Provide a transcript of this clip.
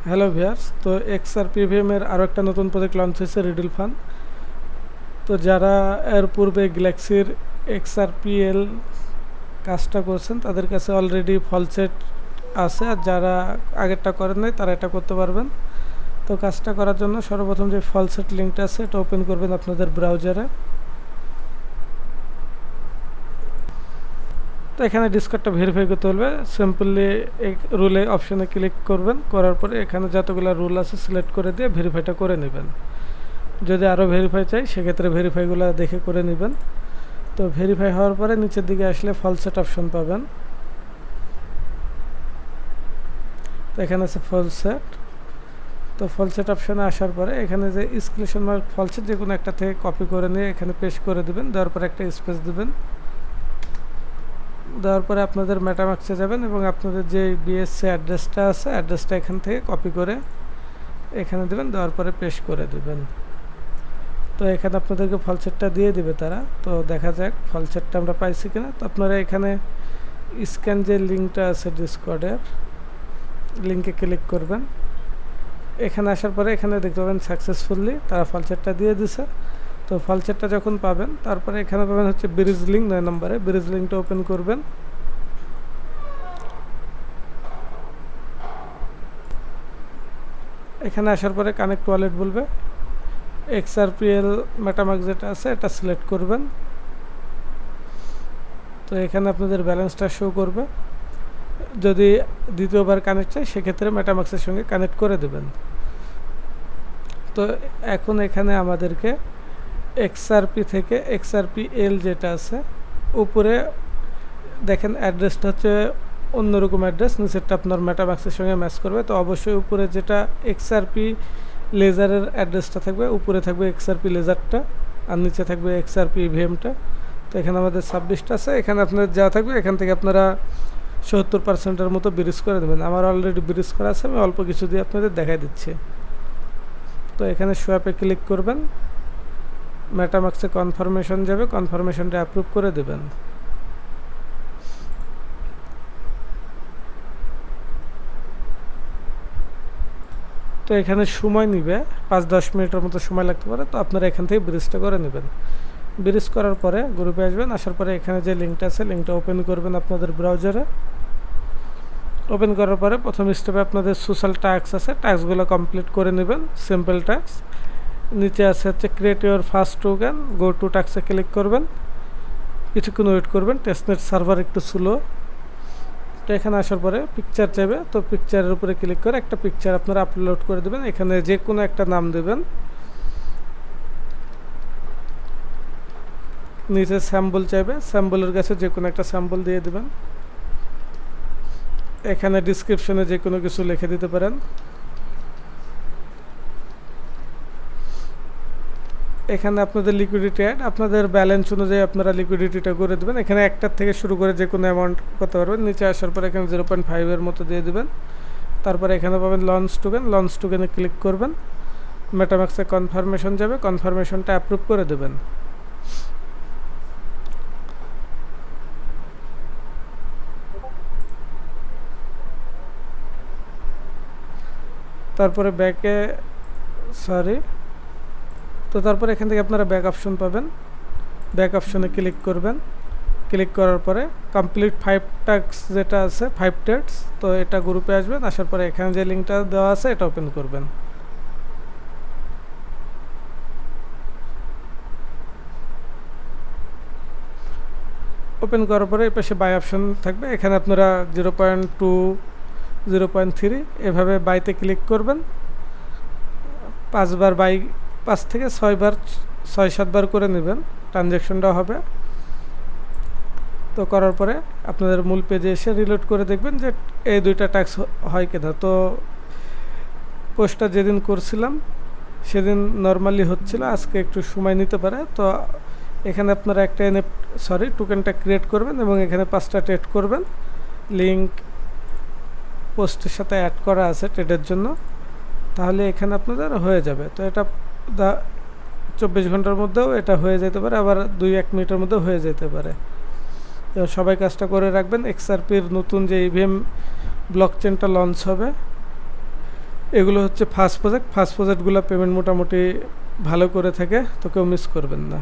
Hello viewers, তো XRP-VM এর আরও একটা নতুন প্রজেক্ট লঞ্চ হয়েছে রিডল ফান। তো যারা এর পূর্বে গ্যালাক্সির XRPL কাজটা করছেন তাদের কাছে অলরেডি ফলসেট আছে, আর যারা আগেরটা করেন নাই তারা এটা করতে পারবেন। তো কাজটা করার জন্য সর্বপ্রথম যে ফলসেট লিঙ্কটা আছে এটা ওপেন করবেন আপনাদের ব্রাউজারে। তো এখানে ডিসকর্ডটা ভেরিফাই করতে বলবে, সিম্পলি এই রুলে অপশানে ক্লিক করবেন, করার পরে এখানে যতগুলো রুল আছে সিলেক্ট করে দিয়ে ভেরিফাইটা করে নেবেন। যদি আরও ভেরিফাই চাই সেক্ষেত্রে ভেরিফাইগুলো দেখে করে নেবেন। তো ভেরিফাই হওয়ার পরে নিচের দিকে আসলে ফলসেট অপশন পাবেন। তো এখানে আছে ফলসেট। তো ফলসেট অপশানে আসার পরে এখানে যে এক্সক্লেমেশন মার্ক ফলসেট যে কোনো একটা থেকে কপি করে নিয়ে এখানে পেস্ট করে দেবেন, দেওয়ার পরে একটা স্পেস দেবেন। দেওয়ার পরে আপনাদের মেটামাক্সে যাবেন এবং আপনাদের যে বিএসসি অ্যাড্রেসটা আছে অ্যাড্রেসটা এখান থেকে কপি করে এখানে দেবেন, দেওয়ার পরে পেস্ট করে দেবেন। তো এখানে আপনাদেরকে ফলসেটটা দিয়ে দিবে তারা। তো দেখা যাক ফলসেটটা আমরা পাইছি কিনা। তো আপনারা এখানে স্ক্যান যে লিঙ্কটা আছে ডিসকর্ডের লিঙ্কে ক্লিক করবেন। এখানে আসার পরে এখানে দেখতে পাবেন সাকসেসফুলি তারা ফলসেটটা দিয়ে দিছে। তো ফলসেটটা যখন পাবেন তারপরে এখানে পাবেন হচ্ছে ব্রিজ লিঙ্ক 9 নম্বরে। ব্রিজ লিঙ্কটা ওপেন করবেন। এখানে আসার পরে কানেক্ট ওয়ালেট বলবে, XRPL মেটামাস্ক যেটা আছে এটা সিলেক্ট করবেন। তো এখানে আপনাদের ব্যালেন্সটা শো করবে। যদি দ্বিতীয়বার কানেক্ট চাই সেক্ষেত্রে মেটামাক্সের সঙ্গে কানেক্ট করে দেবেন। তো এখন এখানে আমাদেরকে XRP থেকে XRPL যেটা আছে উপরে দেখেন অ্যাড্রেসটা হচ্ছে অন্যরকম অ্যাড্রেস, নিচেরটা আপনার মেটামাক্সের সঙ্গে ম্যাচ করবে। তো অবশ্যই উপরে যেটা XRP লেজারের অ্যাড্রেসটা থাকবে উপরে থাকবে XRP লেজারটা, আর নিচে থাকবে XRP-VM-টা। তো এখানে আমাদের 26টা আছে, এখানে আপনাদের যা থাকবে এখান থেকে আপনারা 70%-এর মতো ব্রিজ করে দেবেন। আমার অলরেডি ব্রিজ করা আছে, আমি অল্প কিছু দিয়ে আপনাদের দেখাই দিচ্ছি। তো এখানে সোয়াপে ক্লিক করবেন, মেটামাক্সে কনফার্মেশন যাবে, কনফার্মেশনটা অ্যাপ্রুভ করে দেবেন। তো এখানে সময় নিবে 5-10 মিনিটের মতো সময় লাগতে পারে। তো আপনারা এখান থেকে ব্রিজটা করে নেবেন। ব্রিজ করার পরে গ্রুপে আসবেন, আসার পরে এখানে যে লিঙ্কটা আছে লিঙ্কটা ওপেন করবেন আপনাদের ব্রাউজারে। ওপেন করার পরে প্রথম স্টেপে আপনাদের সোশ্যাল টাস্ক আছে, টাস্কগুলো কমপ্লিট করে নেবেন, সিম্পল টাস্ক। নিচে আছে হচ্ছে create your first token, go to টাস্কে ক্লিক করবেন, কিছুক্ষণ ওয়েট করবেন, টেস্টনেট সার্ভার একটু স্লো। তো এখানে আসার পরে পিকচার চাইবে, তো পিকচারের উপরে ক্লিক করে একটা পিকচার আপনারা আপলোড করে দেবেন। এখানে যে কোনো একটা নাম দেবেন। নিচে স্যাম্পল চাইবে, স্যাম্পলের কাছে যে কোনো একটা স্যাম্পল দিয়ে দেবেন। এখানে ডিসক্রিপশনে যে কোনো কিছু লিখে দিতে পারেন। এখানে আপনাদের লিকুইডিটি অ্যাড, আপনাদের ব্যালেন্স অনুযায়ী আপনারা লিকুইডিটিটা করে দেবেন। এখানে একটার থেকে শুরু করে যে কোনো অ্যামাউন্ট করতে পারবেন। নিচে আসার পরে এখানে 0.5-এর মতো দিয়ে দেবেন। তারপরে এখানে পাবেন লঞ্চ টোকেন, লঞ্চ টোকেনে ক্লিক করবেন, মেটামাক্সে কনফার্মেশন যাবে, কনফার্মেশনটা অ্যাপ্রুভ করে দেবেন। তারপরে তো তারপরে এখান থেকে আপনারা ব্যাক অপশন পাবেন, ব্যাক অপশনে ক্লিক করবেন। ক্লিক করার পরে কমপ্লিট 5 টাস্ক যেটা আছে 5 টাস্ক, তো এটা গ্রুপে আসবেন। আসার পরে এখানে যে লিঙ্কটা দেওয়া আছে এটা ওপেন করবেন। ওপেন করার পরে এই পাশে বাই অপশন থাকবে, এখানে আপনারা 0.2 0.3 এভাবে বাইতে ক্লিক করবেন। 5 থেকে 6-7 বার করে নেবেন, ট্রানজ্যাকশনটা হবে। তো করার পরে আপনাদের মূল পেজে এসে রিলোড করে দেখবেন যে এই দুইটা ট্যাক্স হয় কিনা। তো পোস্টটা যেদিন করছিলাম সেদিন নর্মালি হচ্ছিল, আজকে একটু সময় নিতে পারে। তো এখানে আপনারা একটা টোকেনটা ক্রিয়েট করবেন এবং এখানে 5টা ট্রেড করবেন। লিঙ্ক পোস্টের সাথে অ্যাড করা আছে ট্রেডের জন্য, তাহলে এখানে আপনাদের হয়ে যাবে। তো এটা 24 ঘন্টার মধ্যেও এটা হয়ে যেতে পারে, আবার 2-1 মিনিটের মধ্যেও হয়ে যেতে পারে। তো সবাই কাজটা করে রাখবেন। XRP-র নতুন যে ইভিএম ব্লকচেনটা লঞ্চ হবে এগুলো হচ্ছে ফার্স্ট প্রজেক্টগুলো পেমেন্ট মোটামুটি ভালো করে থাকে, তো কেউ মিস করবেন না।